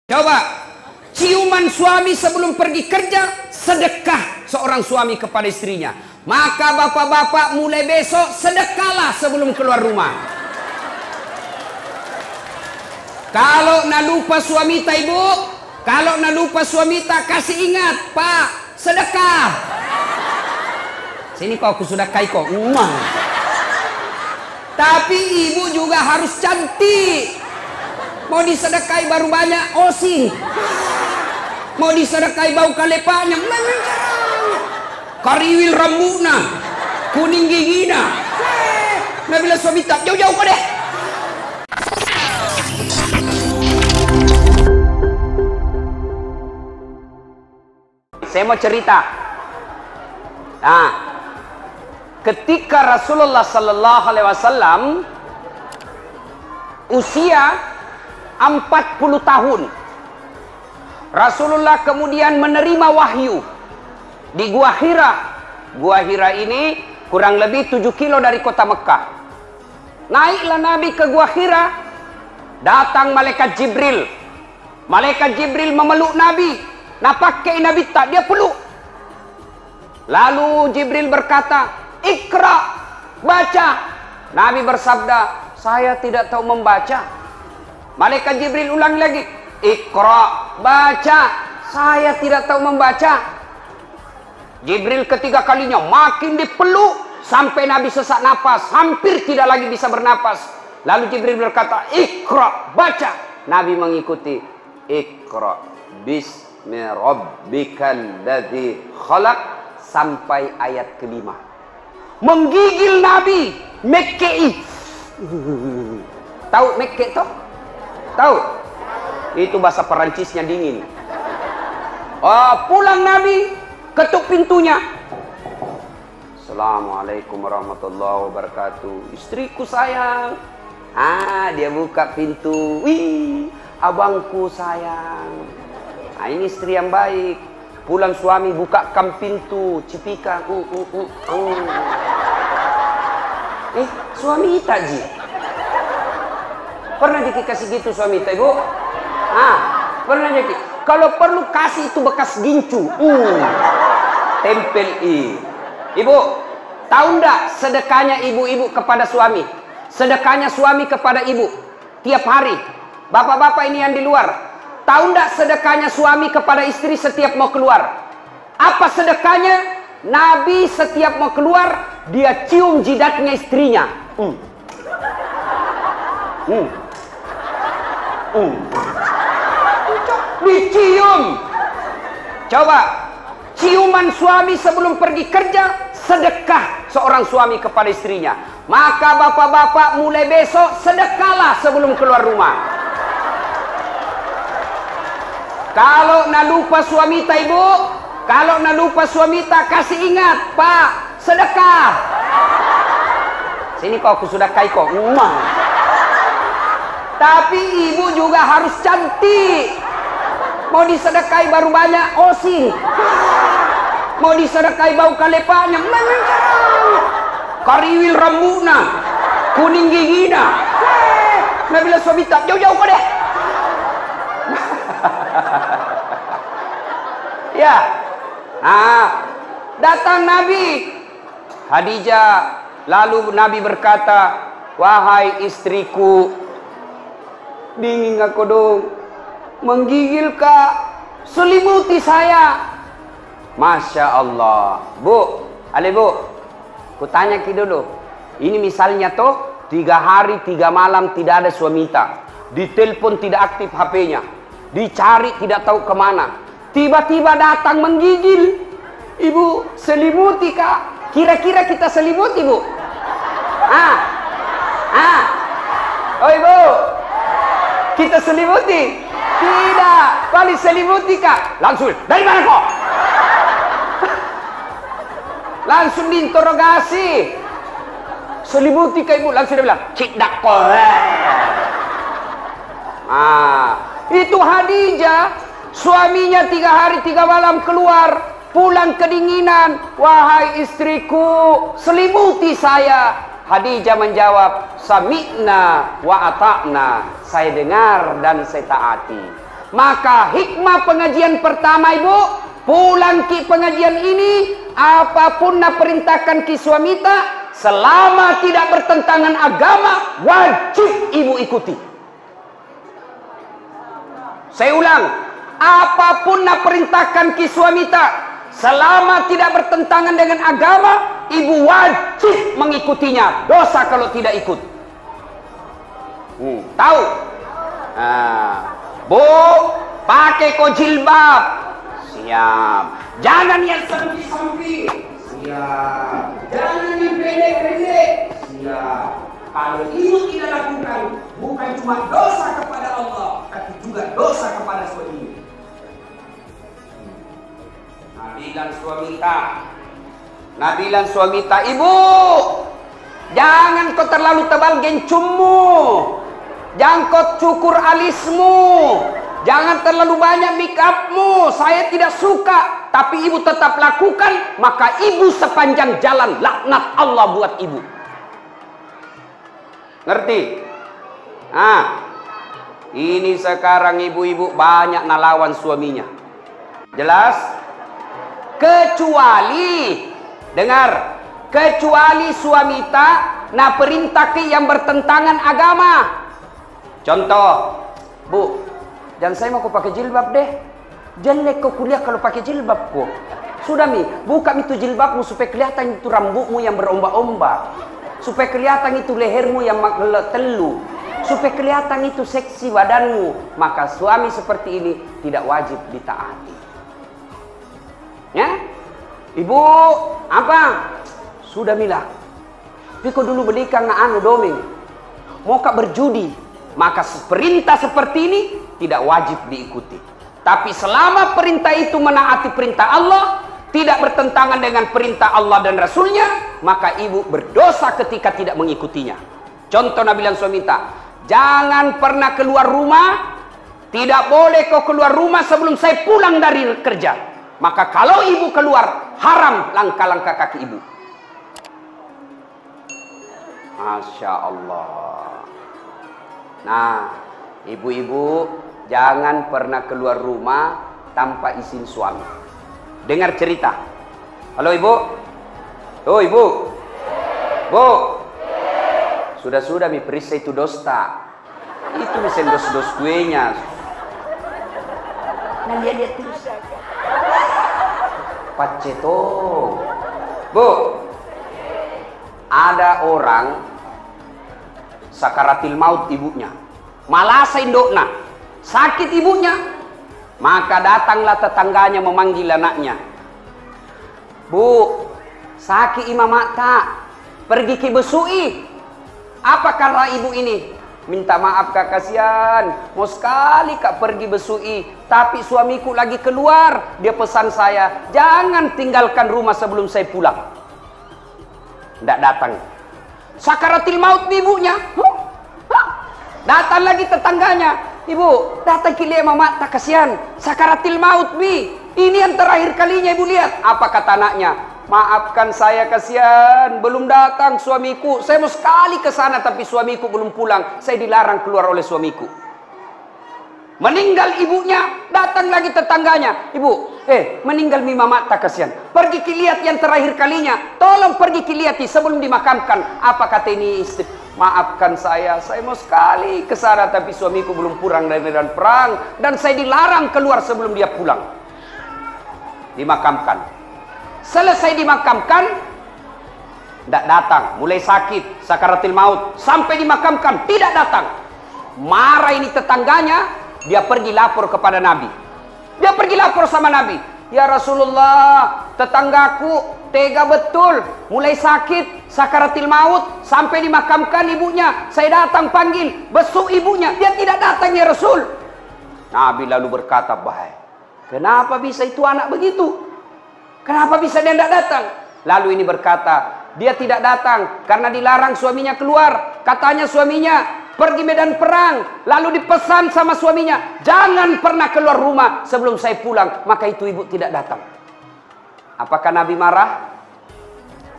Coba, ciuman suami sebelum pergi kerja, sedekah seorang suami kepada istrinya. Maka bapak-bapak mulai besok sedekahlah sebelum keluar rumah. Kalau nak lupa suami tak ibu, kalau nak lupa suami tak kasih ingat, Pak, sedekah. Sini kau aku sudah kai kok. Tapi ibu juga harus cantik. Mau disedekahi baru banyak osing, mau disedekahi bau kalepanya, kariwil rambutna, kuning gigina. Nah bila suami tak jauh-jauh kau deh. Saya mau cerita. Nah, ketika Rasulullah Sallallahu Alaihi Wasallam usia 40 tahun, Rasulullah kemudian menerima wahyu di Gua Hira. Gua Hira ini kurang lebih 7 kilo dari kota Mekah. Naiklah Nabi ke Gua Hira. Datang malaikat Jibril. Malaikat Jibril memeluk Nabi. Nah pakai Nabi tak, dia peluk. Lalu Jibril berkata, "Iqra, baca." Nabi bersabda, "Saya tidak tahu membaca." Malaikat Jibril ulang lagi, "Iqra, baca." "Saya tidak tahu membaca." Jibril ketiga kalinya makin dipeluk sampai Nabi sesak napas, hampir tidak lagi bisa bernapas. Lalu Jibril berkata, "Iqra, baca." Nabi mengikuti, "Iqra bismi rabbikal ladzi khalaq" sampai ayat kelima. Menggigil Nabi, Mekkei. Tahu Mekke toh? Tahu? Itu bahasa Perancisnya dingin. Oh, pulang Nabi, ketuk pintunya. "Assalamualaikum warahmatullahi wabarakatuh. Istriku sayang." Dia buka pintu. "Wih, abangku sayang." Ini istri yang baik. Pulang suami bukakan pintu, cipika. Suami tak ji. Pernah dikasih gitu suami tak ibu? Pernah jadi. Kalau perlu kasih itu bekas gincu. Tempel Ibu, tahu ndak sedekahnya ibu-ibu kepada suami? Sedekahnya suami kepada ibu tiap hari. Bapak-bapak ini yang di luar, tahu ndak sedekahnya suami kepada istri setiap mau keluar? Apa sedekahnya? Nabi setiap mau keluar, dia cium jidatnya istrinya. Dicium. Coba, ciuman suami sebelum pergi kerja, sedekah seorang suami kepada istrinya. Maka bapak-bapak mulai besok sedekahlah sebelum keluar rumah. Kalau nak lupa suami tak ibu, kalau nak lupa suami tak kasih ingat, Pak, sedekah. Sini kau aku sudah kai kok. Tapi ibu juga harus cantik. Mau disedekahi baru banyak osing, mau disedekahi bau kalepanya, kariwil rambutna, kuning gigina. Nah bila suami tak jauh-jauh kau deh. Ya. Datang Nabi Khadijah. Lalu Nabi berkata, "Wahai istriku, dingin aku dong, menggigil kak, selimuti saya." Masya Allah. Bu, ku tanya ki dulu. Ini misalnya toh 3 hari 3 malam tidak ada suami tak, ditelepon tidak aktif HP-nya, dicari tidak tahu kemana, tiba-tiba datang menggigil. "Ibu, selimuti kak." Kira-kira kita selimuti bu? Oh ibu, kita selimuti? Tidak. Paling selimuti kak, langsung, "Dari mana kok?" Langsung diinterogasi. "Selimuti kak ibu?" Langsung dia bilang, "Cik dak kok." Itu Khadijah, suaminya 3 hari 3 malam keluar, pulang kedinginan. "Wahai istriku, selimuti saya." Khadijah menjawab, "Sami'na wa ata'na." Saya dengar dan saya taati. Maka hikmah pengajian pertama ibu, pulang ki pengajian ini, apapun nak perintahkan ki suamita, selama tidak bertentangan agama, wajib ibu ikuti. Saya ulang, apapun nak perintahkan ki suamita, selama tidak bertentangan dengan agama, ibu wajib mengikutinya. Dosa kalau tidak ikut. Tahu? Bu, pakai ko jilbab. Siap. Jangan yang sampi-sampi. Siap. Jangan yang pendek-pendek. Siap. Kalau ibu tidak lakukan, bukan cuma dosa kepada Allah, tapi juga dosa kepada suami. Nabilan suamita, ibu, jangan kau terlalu tebal gencummu. Jangan kau cukur alismu, jangan terlalu banyak make upmu. Saya tidak suka, tapi ibu tetap lakukan, maka ibu sepanjang jalan laknat Allah buat ibu. Ngerti? Ini sekarang ibu-ibu banyak nalawan suaminya. Jelas? Kecuali, dengar, kecuali suamita na perintah yang bertentangan agama. Contoh, bu, jangan saya mau kau pakai jilbab deh. Jelek kau kuliah kalau pakai jilbab kok. Sudah mi, buka itu jilbabmu supaya kelihatan itu rambutmu yang berombak-ombak, supaya kelihatan itu lehermu yang telu, supaya kelihatan itu seksi badanmu. Maka suami seperti ini tidak wajib ditaati. Ya, ibu, apa? Sudah mila. Tapi kau dulu belikan anu domeng, mau kak berjudi. Maka perintah seperti ini tidak wajib diikuti. Tapi selama perintah itu menaati perintah Allah, tidak bertentangan dengan perintah Allah dan Rasulnya, maka ibu berdosa ketika tidak mengikutinya. Contoh nabilan suamita, jangan pernah keluar rumah, tidak boleh kau keluar rumah sebelum saya pulang dari kerja. Maka kalau ibu keluar, haram langkah-langkah kaki ibu. Masya Allah. Nah, ibu-ibu jangan pernah keluar rumah tanpa izin suami. Dengar cerita. Halo ibu. Oh ibu. Bu. Sudah-sudah mi periksa itu dosta. Itu mesin dos-dos kuenya. Nah lihat terus. Paceto. Bu. Ada orang sakaratil maut ibunya, malasa indokna, sakit ibunya, maka datanglah tetangganya memanggil anaknya. Bu, sakit imam mata, pergi ke besui. Apa kata ibu ini? Minta maaf kak, kasihan, mau sekali kak pergi besui, tapi suamiku lagi keluar. Dia pesan saya, jangan tinggalkan rumah sebelum saya pulang. Tidak datang. Sakaratil maut ibunya. Datang lagi tetangganya. Ibu, datang kilia mama, tak kasihan. Sakaratil maut bi. Ini yang terakhir kalinya ibu lihat. Apa kata anaknya? Maafkan saya, kasihan, belum datang suamiku. Saya mau sekali ke sana tapi suamiku belum pulang. Saya dilarang keluar oleh suamiku. Meninggal ibunya, datang lagi tetangganya. Ibu, meninggal mi mama, tak kasihan. Pergi lihat yang terakhir kalinya. Tolong pergi lihat sebelum dimakamkan. Apa kata ini istri? Maafkan saya mau sekali ke sana tapi suamiku belum pulang dari medan perang dan saya dilarang keluar sebelum dia pulang. Dimakamkan. Selesai dimakamkan, tidak datang, mulai sakit, sakaratil maut, sampai dimakamkan tidak datang. Marah ini tetangganya, dia pergi lapor kepada Nabi. Dia pergi lapor sama Nabi. Ya Rasulullah, tetanggaku tega betul, mulai sakit, sakaratil maut, sampai dimakamkan ibunya. Saya datang panggil, besuk ibunya, dia tidak datang ya Rasul. Nabi lalu berkata, baik, kenapa bisa itu anak begitu? Kenapa bisa dia tidak datang? Lalu ini berkata, dia tidak datang karena dilarang suaminya keluar. Katanya suaminya pergi medan perang, lalu dipesan sama suaminya, jangan pernah keluar rumah sebelum saya pulang. Maka itu ibu tidak datang. Apakah Nabi marah?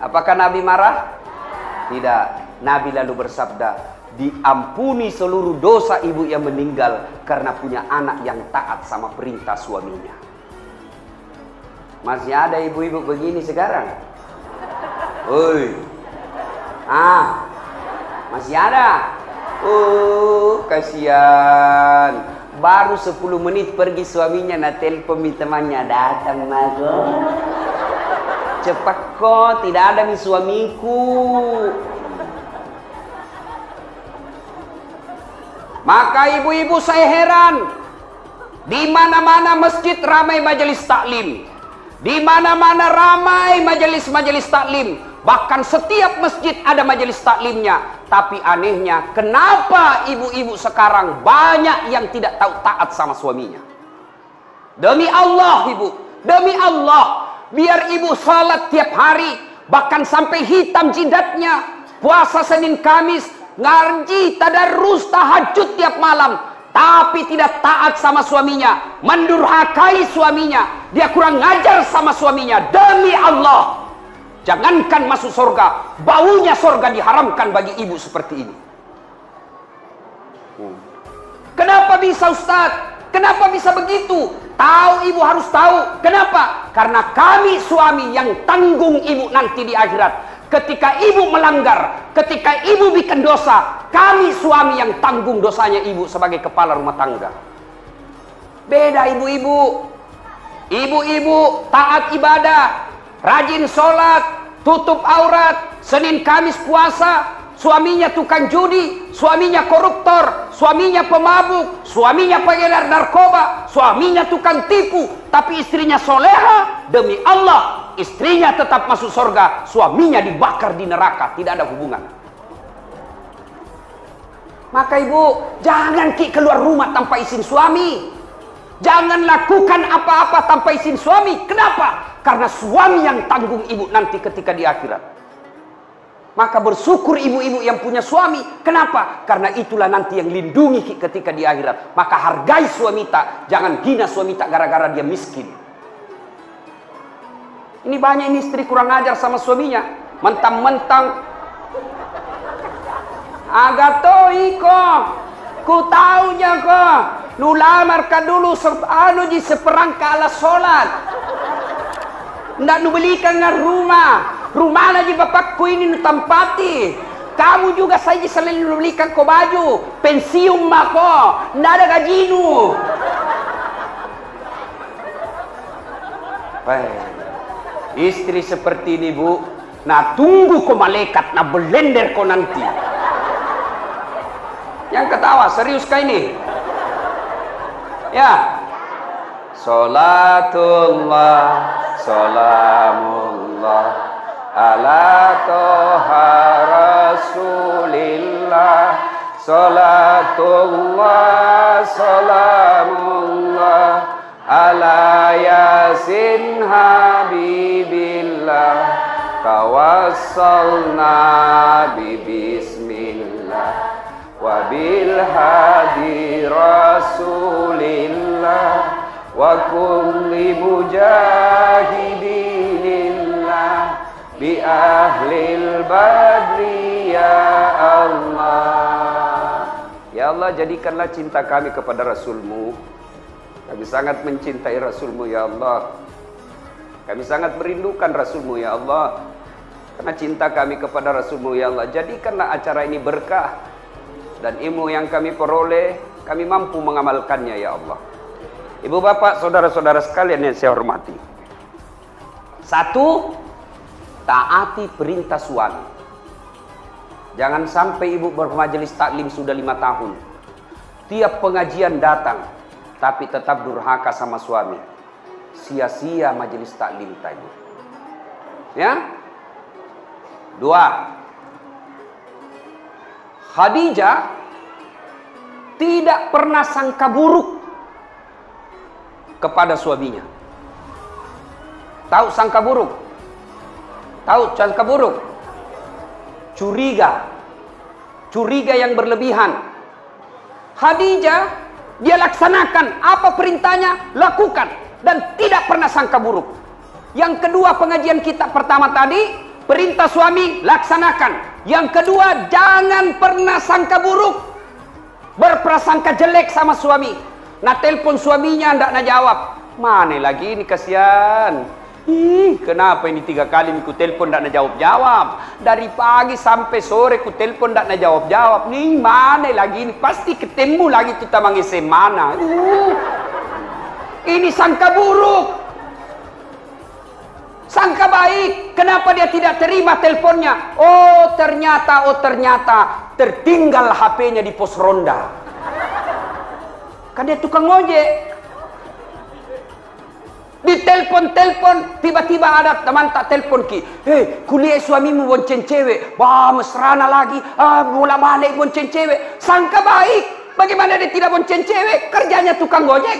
Apakah Nabi marah? Tidak. Nabi lalu bersabda, diampuni seluruh dosa ibu yang meninggal karena punya anak yang taat sama perintah suaminya. Masih ada ibu-ibu begini sekarang? Woi, masih ada? Kasihan. Baru 10 menit pergi suaminya, na telepon temannya, datang mago. Cepat kok, tidak ada mi suamiku. Maka ibu-ibu saya heran, di mana-mana masjid ramai majelis taklim, di mana-mana ramai majelis-majelis taklim, bahkan setiap masjid ada majelis taklimnya. Tapi anehnya, kenapa ibu-ibu sekarang banyak yang tidak tahu taat sama suaminya? Demi Allah ibu, demi Allah, biar ibu salat tiap hari, bahkan sampai hitam jidatnya, puasa Senin Kamis, ngaji, tadarus, tahajud tiap malam, tapi tidak taat sama suaminya, mendurhakai suaminya, dia kurang ngajar sama suaminya. Demi Allah, jangankan masuk surga, baunya surga diharamkan bagi ibu seperti ini. Kenapa bisa Ustaz? Kenapa bisa begitu? Tahu, ibu harus tahu. Kenapa? Karena kami suami yang tanggung ibu nanti di akhirat. Ketika ibu melanggar, ketika ibu bikin dosa, kami suami yang tanggung dosanya ibu sebagai kepala rumah tangga. Beda ibu-ibu. Ibu-ibu taat ibadah, rajin sholat, tutup aurat, Senin Kamis puasa. Suaminya tukang judi, suaminya koruptor, suaminya pemabuk, suaminya pengedar narkoba, suaminya tukang tipu, tapi istrinya soleha. Demi Allah, istrinya tetap masuk surga, suaminya dibakar di neraka, tidak ada hubungan. Maka ibu, jangan keluar rumah tanpa izin suami. Jangan lakukan apa-apa tanpa izin suami. Kenapa? Karena suami yang tanggung ibu nanti ketika di akhirat. Maka bersyukur ibu-ibu yang punya suami. Kenapa? Karena itulah nanti yang lindungi ketika di akhirat. Maka hargai suamita, jangan hina suamita gara-gara dia miskin. Ini banyak ini istri kurang ajar sama suaminya, mentang-mentang agato iko, ku taunya kok, nu lamar ka dulu anu di seperangka ala sholat, ndak nu belikan nga rumah. Rumah lagi bapakku ini nu tempati. Kamu juga saja selain belikan ko baju, pensiun mako, ndak ada gajinu. Istri seperti ini bu, nah tunggu ko malaikat, nah belender ko nanti. Yang ketawa serius kah ini? Ya. Salatullah, salamullah ala toha rasulillah, salatullah, salamullah ala yasin habibillah, tawassalna bismillah wa bil hadi rasulillah wa kulli mujahidinillah bi ahlil badri ya Allah. Ya Allah, jadikanlah cinta kami kepada Rasul-Mu. Kami sangat mencintai Rasul-Mu ya Allah. Kami sangat merindukan Rasul-Mu ya Allah. Karena cinta kami kepada Rasul-Mu ya Allah, jadikanlah acara ini berkah, dan ilmu yang kami peroleh kami mampu mengamalkannya ya Allah. Ibu bapak saudara-saudara sekalian yang saya hormati, satu, taati perintah suami. Jangan sampai ibu bermajelis taklim sudah 5 tahun, tiap pengajian datang tapi tetap durhaka sama suami. Sia-sia majelis taklim tadi. Ya. 2, Khadijah tidak pernah sangka buruk kepada suaminya. Tahu sangka buruk? Tahu sangka buruk? Curiga. Curiga yang berlebihan. Khadijah, dia laksanakan apa perintahnya, lakukan, dan tidak pernah sangka buruk. Yang kedua, pengajian kita pertama tadi, perintah suami laksanakan, Yang kedua, jangan pernah sangka buruk, berprasangka jelek sama suami. Nah, telepon suaminya ndak nak jawab. Mana lagi ini, kasihan. Ih, kenapa ini 3 kali ku telepon ndak nak jawab-jawab. Dari pagi sampai sore ku telepon ndak nak jawab-jawab. Nih, mana lagi ini, pasti ketemu lagi tuh tamang mana. Ini sangka buruk. Sangka baik, kenapa dia tidak terima teleponnya? Oh ternyata tertinggal HP-nya di pos ronda. Kan dia tukang ojek. Ditelepon, tiba-tiba ada teman tak telepon ki. Hei, kuliah suamimu bonceng cewek. Wah, mesrana lagi. Bolak-balik bonceng cewek. Sangka baik. Bagaimana dia tidak bonceng cewek? Kerjanya tukang ojek.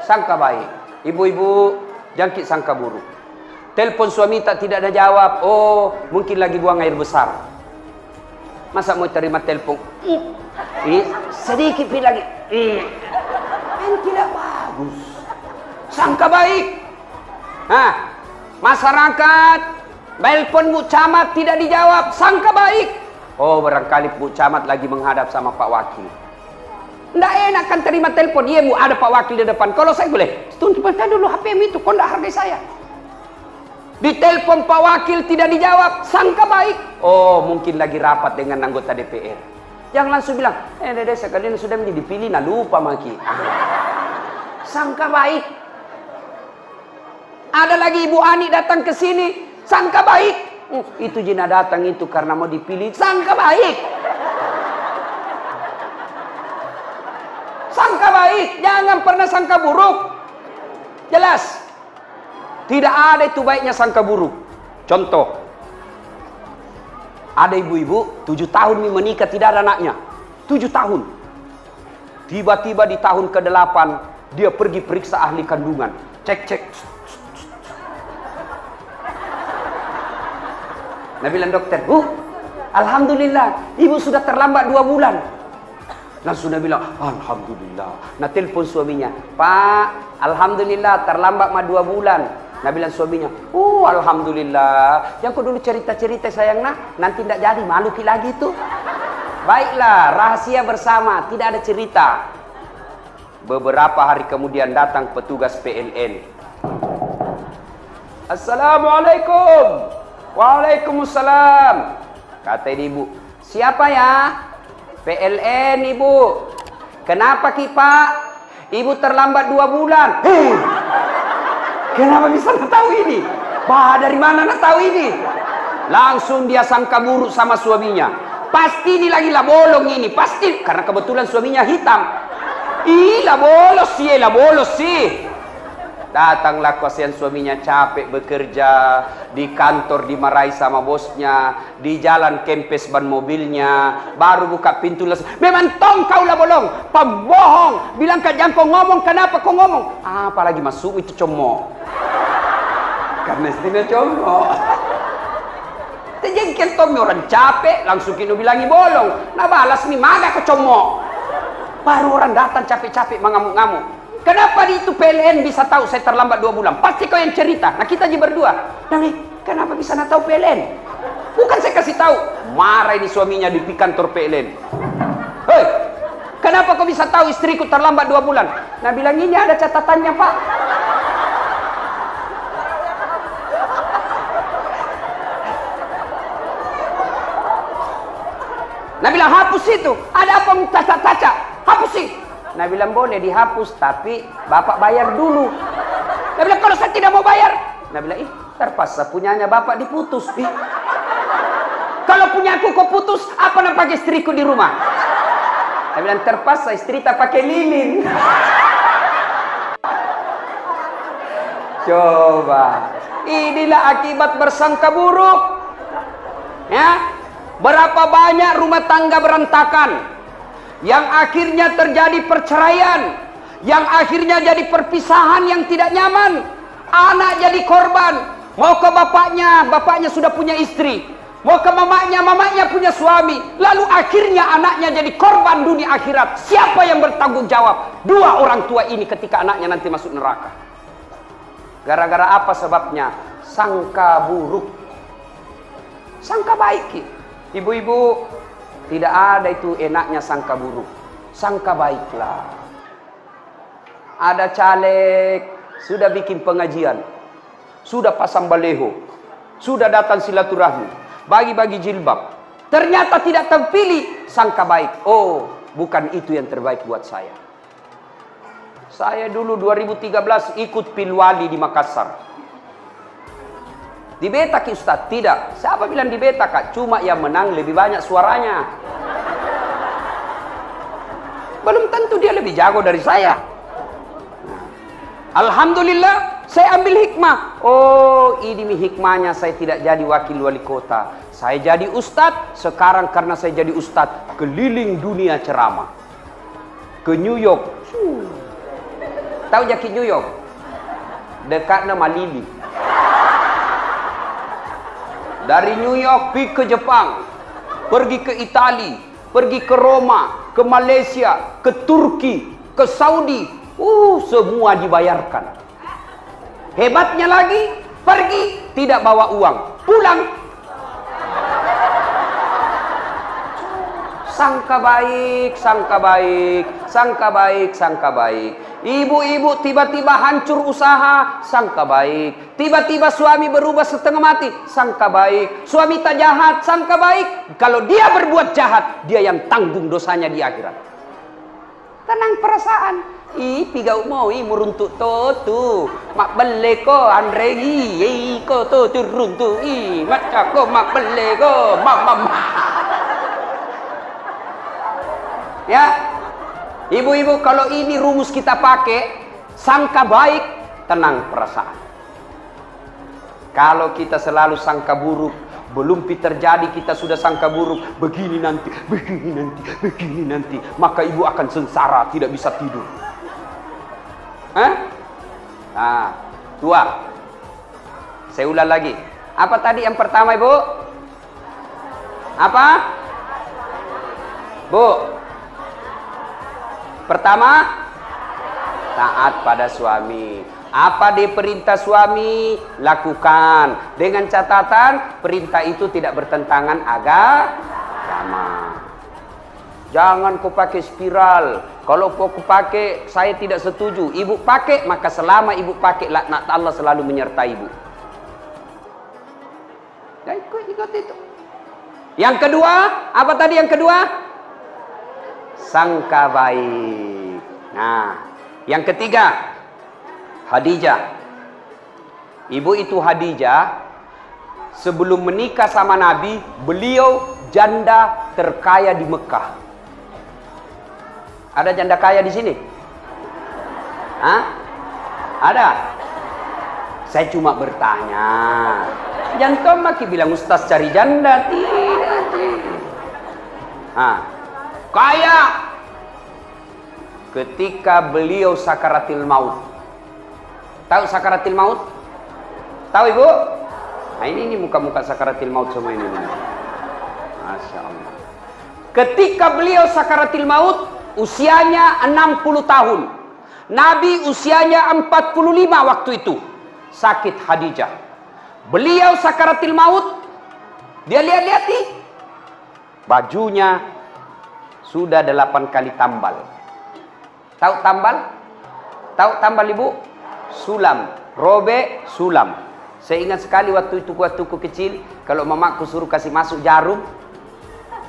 Sangka baik. Ibu-ibu, jangkit sangka buruk. Telepon suami tidak ada jawab. Oh, mungkin lagi buang air besar. Masa mau terima telepon? Sedikit lagi. Tidak bagus. Sangka baik. Nah, masyarakat telepon Bu Camat tidak dijawab. Sangka baik. Oh, barangkali Bu Camat lagi menghadap sama Pak Wakil. Nggak enak kan terima telepon. Iya Bu, ada Pak Wakil di depan. Kalau saya boleh, tunjukkan dulu HP-mu itu. Kau nggak hargai saya. Ditelepon Pak Wakil tidak dijawab. Sangka baik. Oh, mungkin lagi rapat dengan anggota DPR. Jangan langsung bilang, Dede sekalian sudah menjadi dipilih, nah lupa maki. Sangka baik. Ada lagi Ibu Ani datang ke sini, sangka baik. Itu Jina datang itu karena mau dipilih, sangka baik. Sangka baik, jangan pernah sangka buruk. Jelas. Tidak ada itu baiknya sangka buruk. Contoh, ada ibu-ibu 7 tahun menikah tidak ada anaknya. 7 tahun. Tiba-tiba di tahun ke-8 dia pergi periksa ahli kandungan. Cek. Nah bilang dokter, alhamdulillah ibu sudah terlambat 2 bulan. Langsung dia bilang, alhamdulillah. Nah telepon suaminya, Pak, alhamdulillah terlambat 2 bulan. Nah bilang suaminya, alhamdulillah. Yang kau dulu cerita-cerita sayang nanti tidak jadi, malu lagi tuh. Baiklah, rahasia bersama, tidak ada cerita. Beberapa hari kemudian datang petugas PLN. Assalamualaikum. Waalaikumsalam. Kata ibu, siapa ya? PLN ibu. Kenapa ki Pak? Ibu terlambat 2 bulan. Kenapa bisa tahu ini? Dari mana tahu ini? Langsung dia sangka buruk sama suaminya. Pasti ini lagi lah bolong ini, pasti karena kebetulan suaminya hitam. Lah bolos sih. Datanglah kasihan suaminya capek bekerja di kantor, dimarahi sama bosnya, di jalan kempes ban mobilnya, baru buka pintu langsung. Memang kau lah bolong, pembohong. Bilang jangan kau ngomong, kenapa kau ngomong? Apalagi masuk itu comok. Karena istrinya comok. Terjengkel Tommy orang capek, langsung kini bilangi bolong. Nah balas nih, maga ke comok. Baru orang datang capek-capek mengamuk-ngamuk. Kenapa di itu PLN bisa tahu saya terlambat 2 bulan? Pasti kau yang cerita. Nah kita aja berdua. Kenapa bisa tahu PLN? Bukan saya kasih tahu. Marah ini suaminya di kantor PLN. Hei, kenapa kau bisa tahu istriku terlambat 2 bulan? Nah bilang ini ada catatannya Pak. Nah bilang hapus itu. Ada apa cacat-cacat? Hapus sih. Nah bilang boleh dihapus, tapi bapak bayar dulu. Nah bilang kalau saya tidak mau bayar. Nah bilang terpaksa punyanya bapak diputus. Kalau punya aku kau putus, apa nak pakai istriku di rumah? Nah bilang terpaksa istri tak pakai lilin. Coba, inilah akibat bersangka buruk. Ya, berapa banyak rumah tangga berantakan, yang akhirnya terjadi perceraian, yang akhirnya jadi perpisahan yang tidak nyaman. Anak jadi korban. Mau ke bapaknya sudah punya istri. Mau ke mamanya punya suami. Lalu akhirnya anaknya jadi korban dunia akhirat. Siapa yang bertanggung jawab? 2 orang tua ini ketika anaknya nanti masuk neraka. Gara-gara apa sebabnya? Sangka buruk. Sangka baik. Ibu-ibu, tidak ada itu enaknya sangka buruk. Sangka baiklah. Ada caleg, sudah bikin pengajian, sudah pasang baleho, sudah datang silaturahmi, bagi-bagi jilbab. Ternyata tidak terpilih, sangka baik. Oh, bukan itu yang terbaik buat saya. Saya dulu 2013 ikut pilwali di Makassar. Dibetak Ustaz? Tidak. Siapa bilang dibetak Kak? Cuma yang menang lebih banyak suaranya. Belum tentu dia lebih jago dari saya. Alhamdulillah, saya ambil hikmah. Oh, ini hikmahnya saya tidak jadi wakil wali kota. Saya jadi ustadz. Sekarang karena saya jadi ustadz, keliling dunia ceramah. Ke New York. Tahu jaki New York? Dekat nama Lili. Dari New York pergi ke Jepang, pergi ke Itali, pergi ke Roma, ke Malaysia, ke Turki, ke Saudi. Semua dibayarkan. Hebatnya lagi, pergi tidak bawa uang, pulang. Sangka baik, sangka baik, sangka baik, sangka baik. Ibu-ibu tiba-tiba hancur usaha, sangka baik. Tiba-tiba suami berubah setengah mati, sangka baik. Suami tak jahat, sangka baik. Kalau dia berbuat jahat, dia yang tanggung dosanya di akhirat. Tenang perasaan. Pigau mau meruntuk tu. Mak bele ko Andre ko tu turun tu. Mak cako mak bele ko mama. Ya. Ibu-ibu, kalau ini rumus kita pakai, sangka baik, tenang perasaan. Kalau kita selalu sangka buruk, belum terjadi kita sudah sangka buruk, begini nanti, begini nanti, begini nanti, maka ibu akan sengsara, tidak bisa tidur. Nah, dua. Saya ulang lagi. Apa tadi yang pertama, Ibu? Apa? Bu? Pertama, taat pada suami. Apa diperintah suami, lakukan. Dengan catatan, perintah itu tidak bertentangan agama. Jangan kau pakai spiral. Kalau kau pakai, saya tidak setuju. Ibu pakai, maka selama ibu pakai, laknat Allah selalu menyertai ibu. Ya, ikut itu. Yang kedua, apa tadi yang kedua? Sangka baik. Nah, yang ketiga, Khadijah. Ibu itu Khadijah, sebelum menikah sama Nabi, beliau janda terkaya di Mekah. Ada janda kaya di sini? Hah? Ada? Saya cuma bertanya. Jangan maki bilang ustaz cari janda. Tidak. Kaya ketika beliau sakaratil maut. Tahu sakaratil maut? Tahu ibu? Nah ini muka-muka sakaratil maut semua ini. Masya Allah. Ketika beliau sakaratil maut, usianya 60 tahun. Nabi usianya 45 waktu itu. Sakit Khadijah. Beliau sakaratil maut. Dia lihat-lihat nih. Bajunya sudah 8 kali tambal. Tahu tambal? Tahu tambal ibu? Sulam. Robek, sulam. Saya ingat sekali waktu itu kecil, kalau mamaku suruh kasih masuk jarum,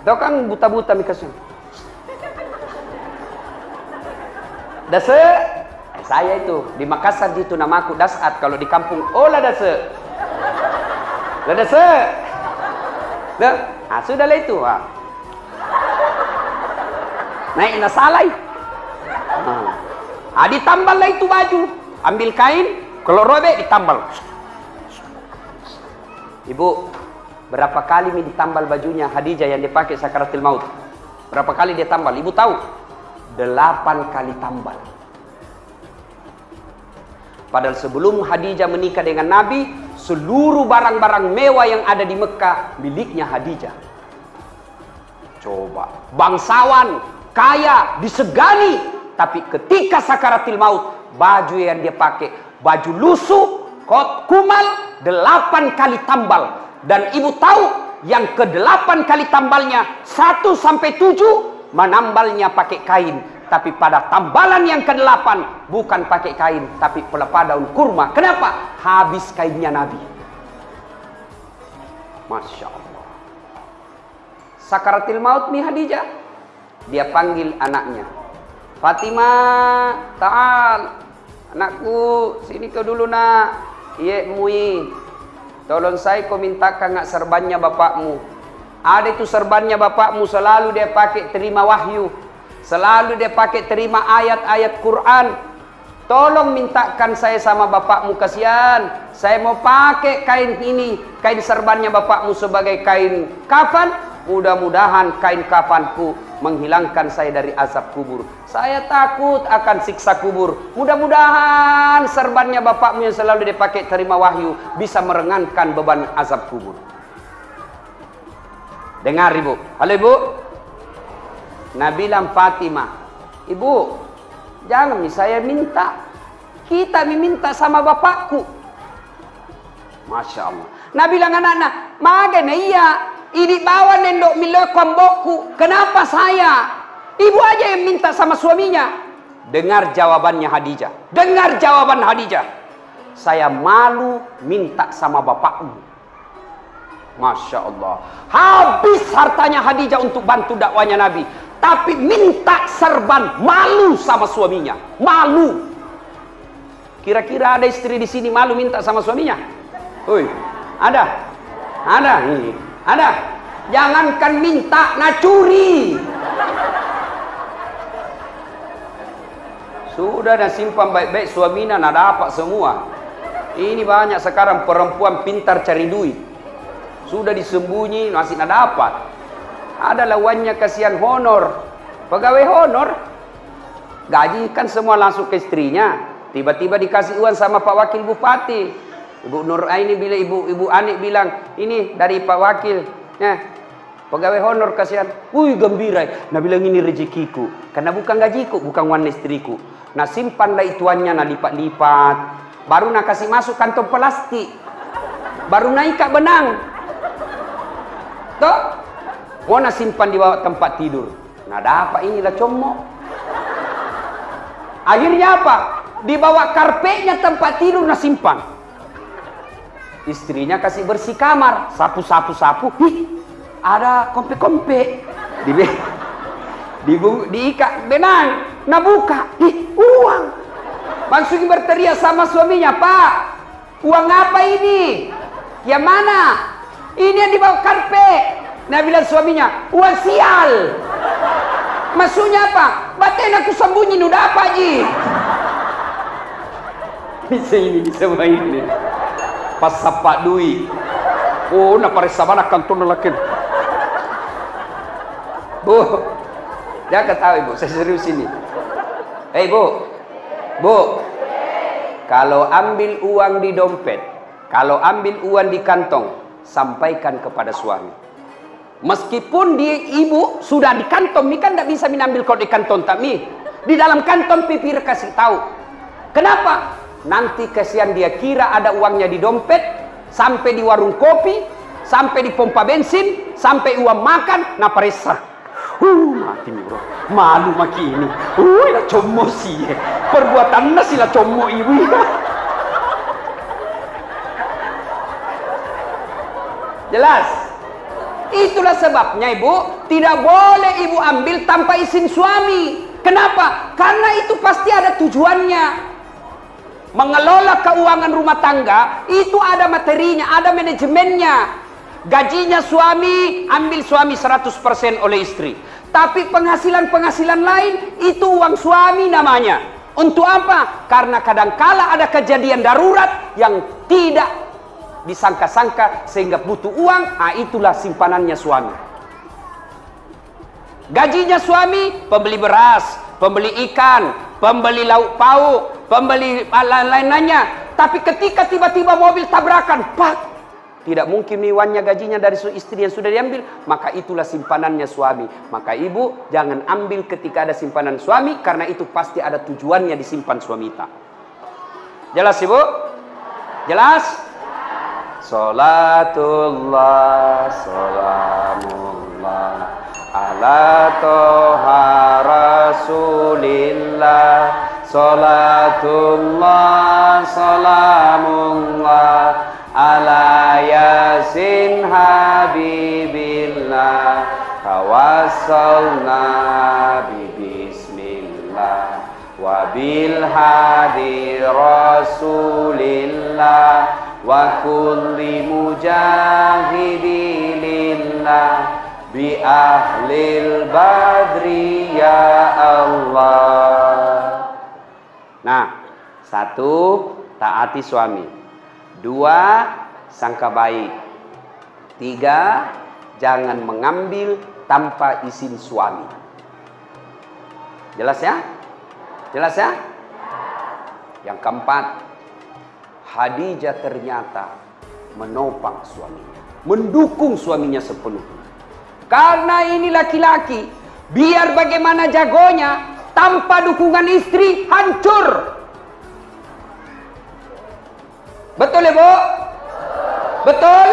tahu kan buta-buta mikasnya. Dase, saya itu di Makassar gitu namaku Dasat, kalau di kampung olah dase. Lah dase. Nah, sudahlah itu. Naik nasalai. Ditamballah itu baju. Ambil kain, kalau robek ditambal. Ibu, berapa kali ditambal bajunya Khadijah yang dipakai sakaratil maut? Berapa kali dia tambal? Ibu tahu? 8 kali tambal. Padahal sebelum Khadijah menikah dengan Nabi, seluruh barang-barang mewah yang ada di Mekah miliknya Khadijah. Coba, bangsawan, kaya, disegani, tapi ketika sakaratil maut, baju yang dia pakai, baju lusuh, kot kumal, 8 kali tambal. Dan ibu tahu, yang ke-8 kali tambalnya 1 sampai 7 menambalnya pakai kain. Tapi pada tambalan yang ke-8 bukan pakai kain, tapi pelepah daun kurma. Kenapa? Habis kainnya Nabi. Masya Allah. Sakaratil maut nih Khadijah. Dia panggil anaknya. Fatimah, ta'al. Anakku, sini kau dulu nak. Iya mui. Tolong saya kau mintakan ngak serbannya bapakmu. Ada itu serbannya bapakmu, selalu dia pakai terima wahyu. Selalu dia pakai terima ayat-ayat Quran. Tolong mintakan saya sama bapakmu, kasihan. Saya mau pakai kain ini, kain serbannya bapakmu sebagai kain kafan. Mudah-mudahan kain kafanku menghilangkan saya dari azab kubur. Saya takut akan siksa kubur. Mudah-mudahan serbannya bapakmu yang selalu dipakai terima wahyu bisa meringankan beban azab kubur. Dengar ibu. Halo ibu. Nabi bilang Fatimah, ibu, jangan saya minta. Kita meminta sama bapakku. Masya Allah. Nabi bilang anak-anak, magana iya. Ini bawa nendok milokon boku. Kenapa saya? Ibu aja yang minta sama suaminya. Dengar jawabannya Khadijah. Dengar jawaban Khadijah. Saya malu minta sama bapakmu. Masya Allah. Habis hartanya Khadijah untuk bantu dakwanya Nabi. Tapi minta serban, malu sama suaminya. Malu. Kira-kira ada istri di sini malu minta sama suaminya? Oi, ada? Ada ini. Ada. Jangankan minta, nak curi. Sudah dah simpan baik-baik suaminya, nak dapat semua. Ini banyak sekarang perempuan pintar cari duit. Sudah disembunyi, masih nak dapat. Ada lawannya kasihan honor. Pegawai honor. Gaji kan semua langsung ke istrinya. Tiba-tiba dikasih uang sama Pak Wakil Bupati. Ibu Nur Aini bilang, Ibu Anik bilang, ini dari Pak Wakil. Ya, pegawai honor kasihan. Wih gembira. Nah bilang ini rezekiku. Karena bukan gajiku, bukan uang istriku. Nah simpanlah ituannya, nah lipat-lipat. Baru nak kasih masuk kantong plastik. Baru naik kak benang. Tuh. Mau nak simpan di bawah tempat tidur. Nah dapat inilah comok. Akhirnya apa? Di bawah karpetnya tempat tidur nak simpan. Istrinya kasih bersih kamar, sapu. Ih, ada kompe-kompe. Diikat benang, nah buka. Ih, uang. Langsung berteriak sama suaminya, Pak, uang apa ini? Yang mana? Ini yang di bawah karpet. Nah bilang suaminya, uang sial. Maksudnya apa? Batin aku sembunyi, udah apa Ji? Bisa ini, bisa main ini. Pas sapak duit. Oh, nak parisa mana kantor lelaki. Bu, jangan ketawa ibu, saya serius ini. Bu, kalau ambil uang di dompet, kalau ambil uang di kantong, sampaikan kepada suami. Meskipun ibu sudah di kantong, mi kan tidak bisa mengambil kalau di kantong tak mi. Di dalam kantong pipir kasih tahu. Kenapa? Nanti kesian dia kira ada uangnya di dompet, sampai di warung kopi, sampai di pompa bensin, sampai uang makan, nah parisa. Mati nih bro, malu maki ini. Lah como sih, perbuatannya sih lah como ibu. Jelas? Itulah sebabnya ibu, tidak boleh ibu ambil tanpa izin suami. Kenapa? Karena itu pasti ada tujuannya. Mengelola keuangan rumah tangga itu ada materinya, ada manajemennya. Gajinya suami, ambil suami 100% oleh istri. Tapi penghasilan-penghasilan lain itu uang suami namanya. Untuk apa? Karena kadangkala ada kejadian darurat yang tidak disangka-sangka sehingga butuh uang, itulah simpanannya suami. Gajinya suami, pembeli beras, pembeli ikan, pembeli lauk pauk, pembeli lain-lainnya. Tapi ketika tiba-tiba mobil tabrakan, pak, tidak mungkin uangnya gajinya dari istri yang sudah diambil, maka itulah simpanannya suami. Maka ibu jangan ambil ketika ada simpanan suami, karena itu pasti ada tujuannya disimpan suami kita. Jelas ibu? Jelas? Salatullah salamullah ala toha rasulillah. Salatullah salamullah ala yasin habibillah. Tawassalna bismillah wa bil hadi rasulillah wa kulli mujahidilillah bi ahlil badri ya Allah. Nah, satu, taati suami. Dua, sangka baik. Tiga, jangan mengambil tanpa izin suami. Jelas ya? Jelas ya? Yang keempat, Khadijah ternyata menopang suaminya, mendukung suaminya sepenuhnya. Karena ini laki-laki, biar bagaimana jagonya, tanpa dukungan istri hancur. Betul ya, Bu? Betul?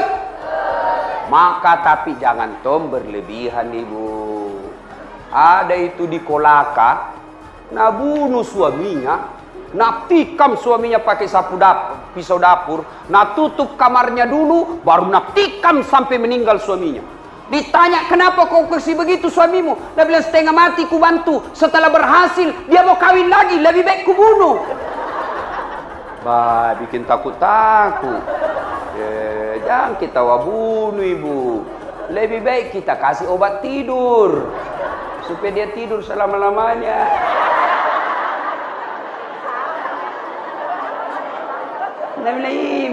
Maka tapi jangan tom berlebihan, Ibu. Ada itu di Kolaka, nah bunuh suaminya, nah tikam suaminya pakai pisau dapur, nah tutup kamarnya dulu, baru nah tikam sampai meninggal suaminya. Ditanya, kenapa kau kasih begitu suamimu? Dia bilang, setengah mati ku bantu. Setelah berhasil, dia mau kawin lagi, lebih baik ku bunuh. Bah, bikin takut-takut. Jangan kita bunuh, Ibu. Lebih baik kita kasih obat tidur, supaya dia tidur selama-lamanya.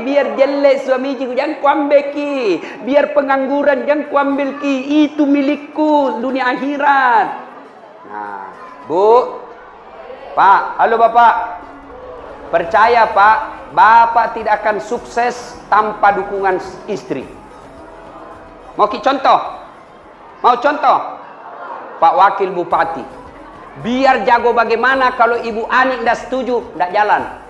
Biar jelek suami ku, jangan ku ambil ki. Biar pengangguran, jangan ku ambil ki. Itu milikku dunia akhirat. Nah, Bu, Pak, halo Bapak. Percaya Pak, Bapak tidak akan sukses tanpa dukungan istri. Mau ki contoh? Mau contoh? Pak Wakil Bupati. Biar jago bagaimana kalau Ibu Ani tidak setuju, tidak jalan.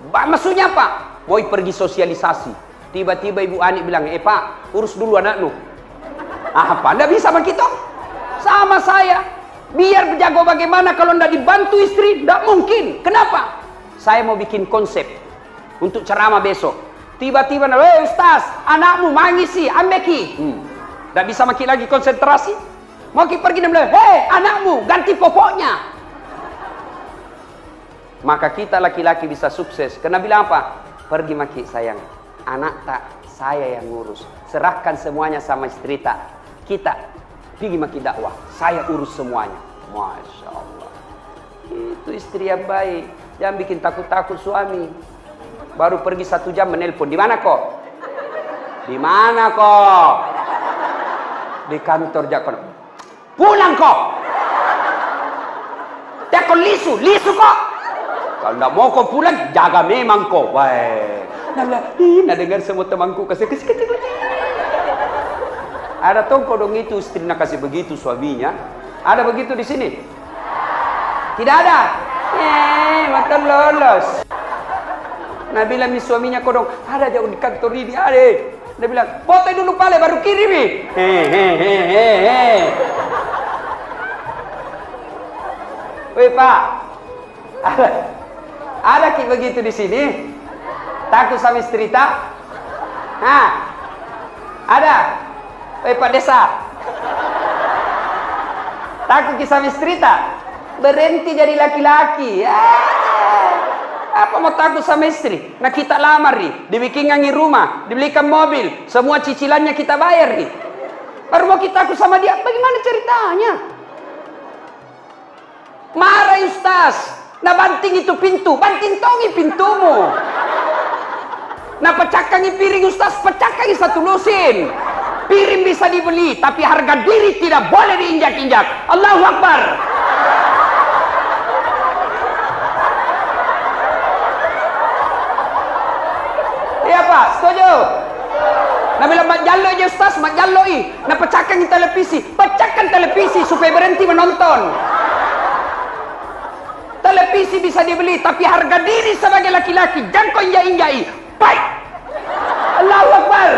Maksudnya apa? Boy pergi sosialisasi. Tiba-tiba Ibu Ani bilang, Pak, urus dulu anakmu. Apa? Nggak bisa sama kita? Sama saya. Biar jago bagaimana kalau nggak dibantu istri, nggak mungkin. Kenapa? Saya mau bikin konsep untuk ceramah besok. Tiba-tiba, Ustaz, anakmu mangisi, ambeki. Nggak bisa maki lagi konsentrasi. Mau pergi dan bilang, anakmu, ganti popoknya. Maka kita laki-laki bisa sukses. Karena bilang apa? Pergi maki sayang, anak tak saya yang ngurus. Serahkan semuanya sama istri tak. Kita pergi maki dakwah, saya urus semuanya. Masya Allah. Itu istri yang baik. Jangan bikin takut-takut suami. Baru pergi 1 jam menelpon. Di mana kok? Di mana kok? Di kantor Jakon. Pulang kok. Jakon lisu kok. Kalau tidak mau kau pulang, jaga memang kau. Baik. Nah dengar semua temanku kasih kecil. Ada tongko dong itu istri nak kasih begitu suaminya. Ada begitu di sini? Tidak ada. Makan lolos. Nah bilang ni suaminya kau dong, ada jauh di kantor ini ada. Dia bilang, foto dulu pale baru kirim nih. Woi Pak. Ada ki begitu di sini? Takut sama istri tak? Nah, ada. Pak Desa. Takut ki sama istri tak? Berhenti jadi laki-laki. Apa mau takut sama istri? Nah kita lamar nih, dibikinkan rumah, dibelikan mobil, semua cicilannya kita bayar nih. Baru mau kita takut sama dia? Bagaimana ceritanya? Marah Ustaz. Nah banting itu pintu, banting tongi pintumu. Nah pecahkangi piring Ustaz, pecahkangi satu lusin. Piring bisa dibeli, tapi harga diri tidak boleh diinjak-injak. Allahu Akbar. Iya Pak, setuju? Nah bilang mak jallo aja Ustaz, mak jalloi. Nah pecahkan televisi, pecahkan televisi supaya berhenti menonton. Televisi bisa dibeli, tapi harga diri sebagai laki-laki jangan kau injak-injai. Baik, Akbar.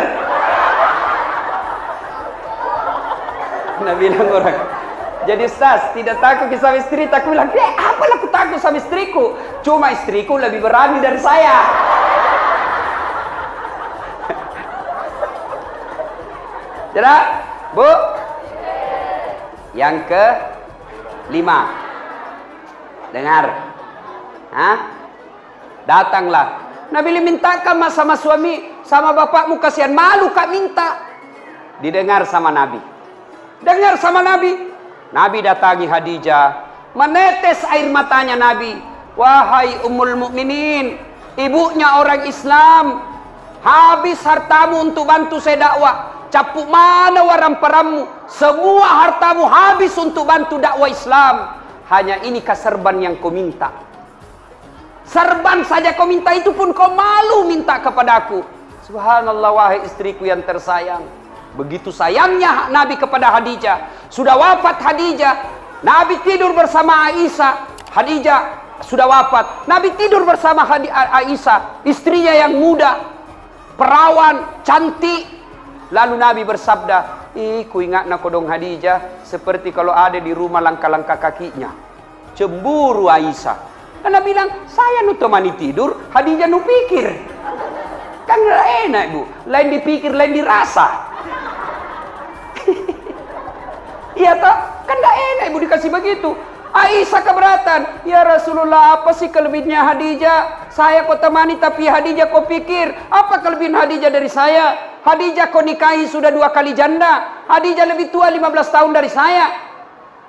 Nah bilang orang, jadi Ustaz tidak takut sama istri? Aku bilang, apalah aku takut sama istriku, cuma istriku lebih berani dari saya. Jelas Bu? Yang ke-5, dengar. Datanglah Nabi mintakan sama suami, sama bapakmu, kasihan malu kak minta. Didengar sama Nabi. Dengar sama Nabi. Nabi datangi Khadijah, menetes air matanya Nabi. Wahai Ummul Mukminin, ibunya orang Islam, habis hartamu untuk bantu saya dakwah. Capuk mana warang peramu, semua hartamu habis untuk bantu dakwah Islam. Hanya ini serban yang kau minta. Serban saja kau minta, itu pun kau malu minta kepadaku. Subhanallah, wahai istriku yang tersayang. Begitu sayangnya Nabi kepada Khadijah. Sudah wafat Khadijah, Nabi tidur bersama Aisyah. Khadijah sudah wafat, Nabi tidur bersama Aisyah, istrinya yang muda, perawan, cantik. Lalu Nabi bersabda, ku ingat nak kodong Khadijah, seperti kalau ada di rumah langkah-langkah kakinya. Cemburu Aisyah. Dan Nabi bilang, saya nu temani tidur, Khadijah nu pikir. Kan enak Bu, lain dipikir, lain dirasa. Iya toh? Kan gak enak Ibu dikasih begitu. Aisyah keberatan. Ya Rasulullah, apa sih kelebihannya Khadijah? Saya kau temani tapi Khadijah kau pikir. Apa kelebihan Khadijah dari saya? Khadijah kau nikahi sudah 2 kali janda. Khadijah lebih tua 15 tahun dari saya.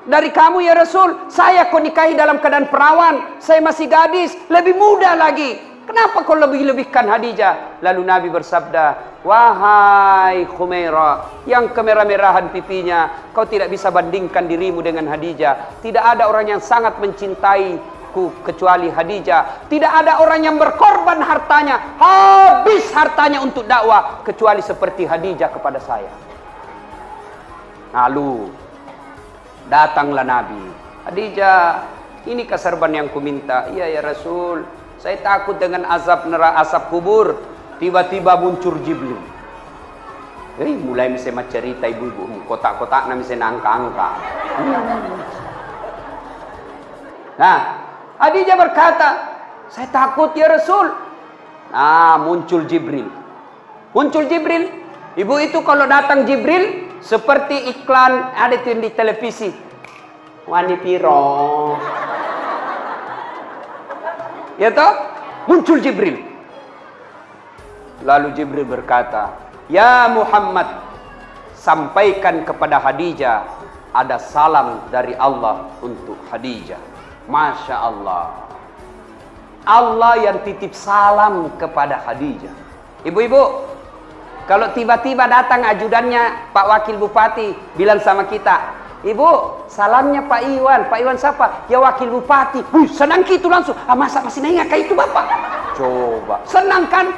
Dari kamu ya Rasul. Saya kau nikahi dalam keadaan perawan. Saya masih gadis, lebih muda lagi. Kenapa kau lebih-lebihkan Khadijah? Lalu Nabi bersabda, wahai Khumairah, yang kemerah-merahan pipinya, kau tidak bisa bandingkan dirimu dengan Khadijah. Tidak ada orang yang sangat mencintaiku kecuali Khadijah. Tidak ada orang yang berkorban hartanya, habis hartanya untuk dakwah, kecuali seperti Khadijah kepada saya. Lalu datanglah Nabi. Khadijah, ini serban yang kuminta. Iya ya Rasul, saya takut dengan azab neraka, asap kubur. Tiba-tiba muncul Jibril. Mulai misalnya cerita ibu-ibu, kotak-kotak na misalnya angka-angka. Nah, Khadijah berkata, saya takut ya Rasul. Nah, muncul Jibril. Muncul Jibril. Ibu itu kalau datang Jibril, seperti iklan ada di televisi. Wanipiro. Ya toh? Muncul Jibril. Lalu Jibril berkata, ya Muhammad, sampaikan kepada Khadijah, ada salam dari Allah untuk Khadijah. Masya Allah. Allah yang titip salam kepada Khadijah. Ibu-ibu, kalau tiba-tiba datang ajudannya Pak Wakil Bupati, bilang sama kita, Ibu, salamnya Pak Iwan. Pak Iwan siapa? Ya Wakil Bupati. Senang gitu langsung. Masa masih nanya kayak itu Bapak? Coba. Senang kan?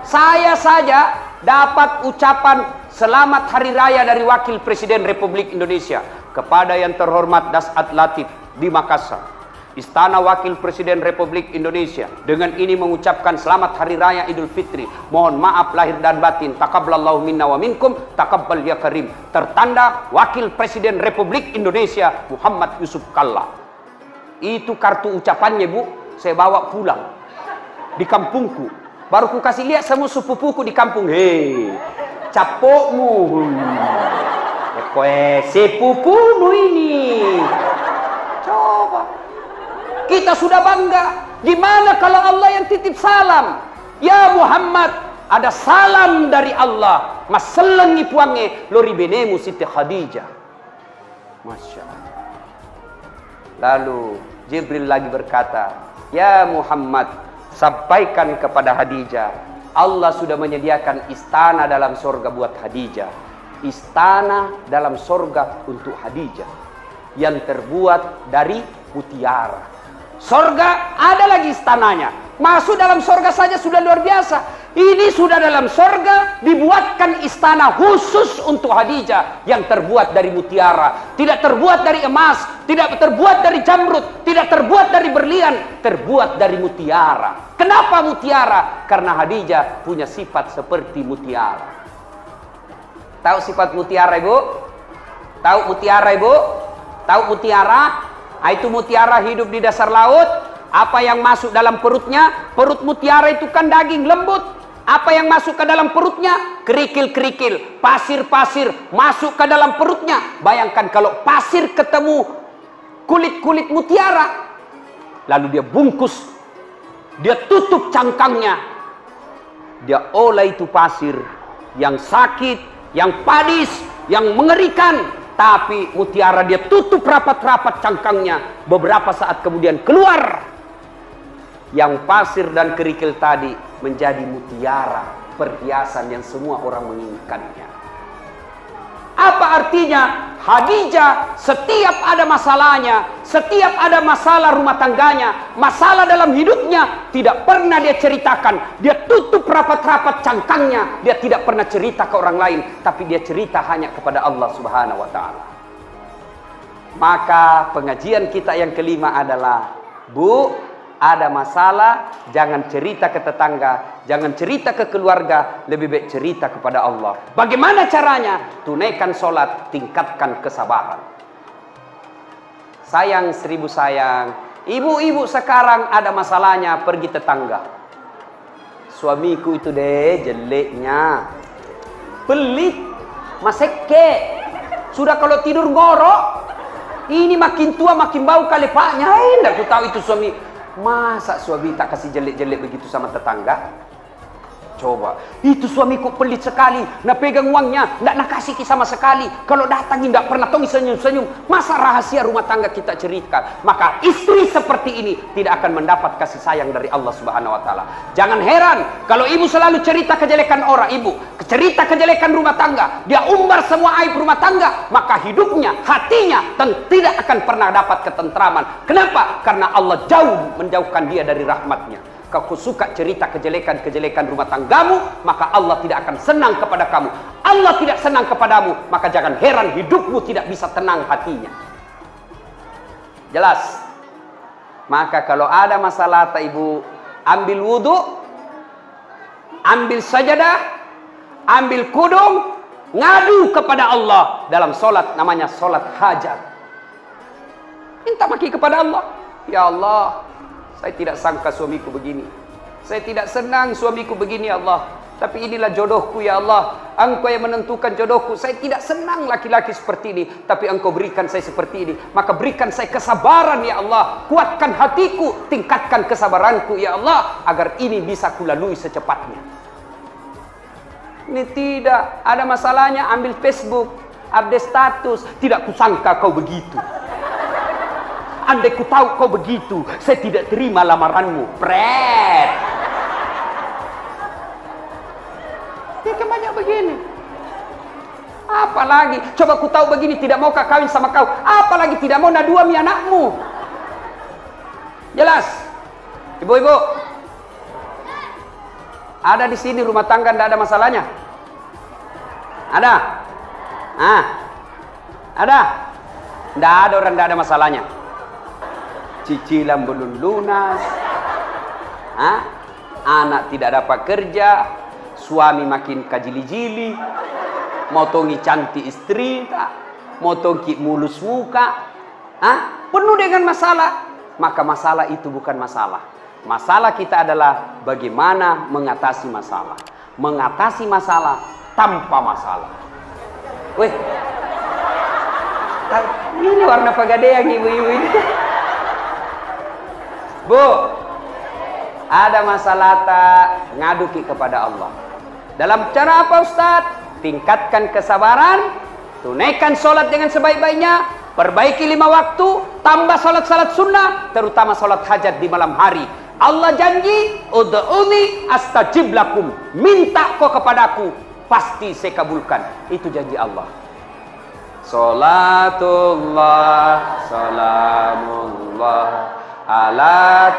Saya saja dapat ucapan selamat hari raya dari Wakil Presiden Republik Indonesia kepada yang terhormat Dasat Latif di Makassar. Istana Wakil Presiden Republik Indonesia dengan ini mengucapkan selamat hari raya Idul Fitri. Mohon maaf lahir dan batin. Taqabbalallahu minna wa minkum. Taqabbal ya karim. Tertanda Wakil Presiden Republik Indonesia Muhammad Yusuf Kalla. Itu kartu ucapannya Bu. Saya bawa pulang di kampungku. Baru ku kasih lihat semua sepupuku di kampung. Hei, capokmu. Koe sepupumu ini. Coba. Kita sudah bangga. Gimana kalau Allah yang titip salam? Ya Muhammad, ada salam dari Allah. Maselengi puange lori benemu Siti Khadijah. Masya Allah. Lalu Jibril lagi berkata, ya Muhammad, sampaikan kepada Khadijah, Allah sudah menyediakan istana dalam surga buat Khadijah. Istana dalam surga untuk Khadijah yang terbuat dari mutiara. Surga ada lagi istananya. Masuk dalam surga saja sudah luar biasa. Ini sudah dalam sorga, dibuatkan istana khusus untuk Khadijah yang terbuat dari mutiara, tidak terbuat dari emas, tidak terbuat dari jamrud, tidak terbuat dari berlian, terbuat dari mutiara. Kenapa mutiara? Karena Khadijah punya sifat seperti mutiara. Tahu sifat mutiara, Ibu? Tahu mutiara, Ibu? Tahu mutiara? Itu mutiara hidup di dasar laut. Apa yang masuk dalam perutnya? Perut mutiara itu kan daging lembut. Apa yang masuk ke dalam perutnya? Kerikil-kerikil, pasir-pasir masuk ke dalam perutnya. Bayangkan kalau pasir ketemu kulit-kulit mutiara, lalu dia bungkus, dia tutup cangkangnya, dia olah itu pasir yang sakit, yang padis, yang mengerikan, tapi mutiara dia tutup rapat-rapat cangkangnya. Beberapa saat kemudian keluar yang pasir dan kerikil tadi menjadi mutiara, perhiasan yang semua orang menginginkannya. Apa artinya? Khadijah setiap ada masalahnya, setiap ada masalah rumah tangganya, masalah dalam hidupnya, tidak pernah dia ceritakan. Dia tutup rapat-rapat cangkangnya. Dia tidak pernah cerita ke orang lain, tapi dia cerita hanya kepada Allah Subhanahu wa ta'ala. Maka pengajian kita yang kelima adalah, Bu, ada masalah, jangan cerita ke tetangga, jangan cerita ke keluarga, lebih baik cerita kepada Allah. Bagaimana caranya? Tunaikan sholat, tingkatkan kesabaran. Sayang seribu sayang, ibu-ibu sekarang ada masalahnya pergi tetangga. Suamiku itu deh jeleknya, pelit, maseke, sudah kalau tidur ngorok, ini makin tua makin bau kali paknya. Enggak aku tahu itu suami. Masa suami tak kasih jelek-jelek begitu sama tetangga? Coba, itu suamiku pelit sekali, nak pegang uangnya, nak nak kasih sama sekali. Kalau datang tidak pernah tong senyum-senyum. Masa rahasia rumah tangga kita ceritakan? Maka istri seperti ini tidak akan mendapat kasih sayang dari Allah Subhanahu wa ta'ala. Jangan heran kalau ibu selalu cerita kejelekan orang, ibu cerita kejelekan rumah tangga, dia umbar semua aib rumah tangga, maka hidupnya, hatinya tidak akan pernah dapat ketentraman. Kenapa? Karena Allah jauh menjauhkan dia dari rahmatnya. Kau suka cerita kejelekan-kejelekan rumah tanggamu, maka Allah tidak akan senang kepada kamu. Allah tidak senang kepadamu, maka jangan heran hidupmu tidak bisa tenang hatinya. Jelas? Maka kalau ada masalah, ibu ambil wudhu, ambil sajadah, ambil kudung, ngadu kepada Allah. Dalam solat namanya solat hajat. Minta maki kepada Allah. Ya Allah, saya tidak sangka suamiku begini. Saya tidak senang suamiku begini ya Allah. Tapi inilah jodohku ya Allah. Engkau yang menentukan jodohku. Saya tidak senang laki-laki seperti ini. Tapi Engkau berikan saya seperti ini. Maka berikan saya kesabaran ya Allah. Kuatkan hatiku. Tingkatkan kesabaranku ya Allah. Agar ini bisa kulalui secepatnya. Ini tidak. Ada masalahnya ambil Facebook. Update status. Tidak kusangka kau begitu. Andai ku tahu kau begitu, saya tidak terima lamaranmu. Pret. Dia kan banyak begini. Apalagi, coba ku tahu begini, tidak mau kawin sama kau. Apalagi tidak mau naduami anakmu. Jelas? Ibu-ibu, ada di sini rumah tangga tidak ada masalahnya? Ada? Ada? Tidak ada orang tidak ada masalahnya. Cicilan belum lunas, anak tidak dapat kerja, suami makin kajili-jili, motongi cantik istri, motongi mulus muka, penuh dengan masalah. Maka masalah itu bukan masalah. Masalah kita adalah bagaimana mengatasi masalah. Mengatasi masalah tanpa masalah. Weh, ini warna pegadaian ibu-ibu ini. Bu, ada masalah tak, ngaduki kepada Allah. Dalam cara apa Ustaz? Tingkatkan kesabaran, tunaikan sholat dengan sebaik-baiknya, perbaiki 5 waktu, tambah sholat-sholat sunnah, terutama sholat hajat di malam hari. Allah janji, ud'uni astajib lakum. Minta kau kepadaku, pasti saya kabulkan. Itu janji Allah. Salatullah, salamullah ala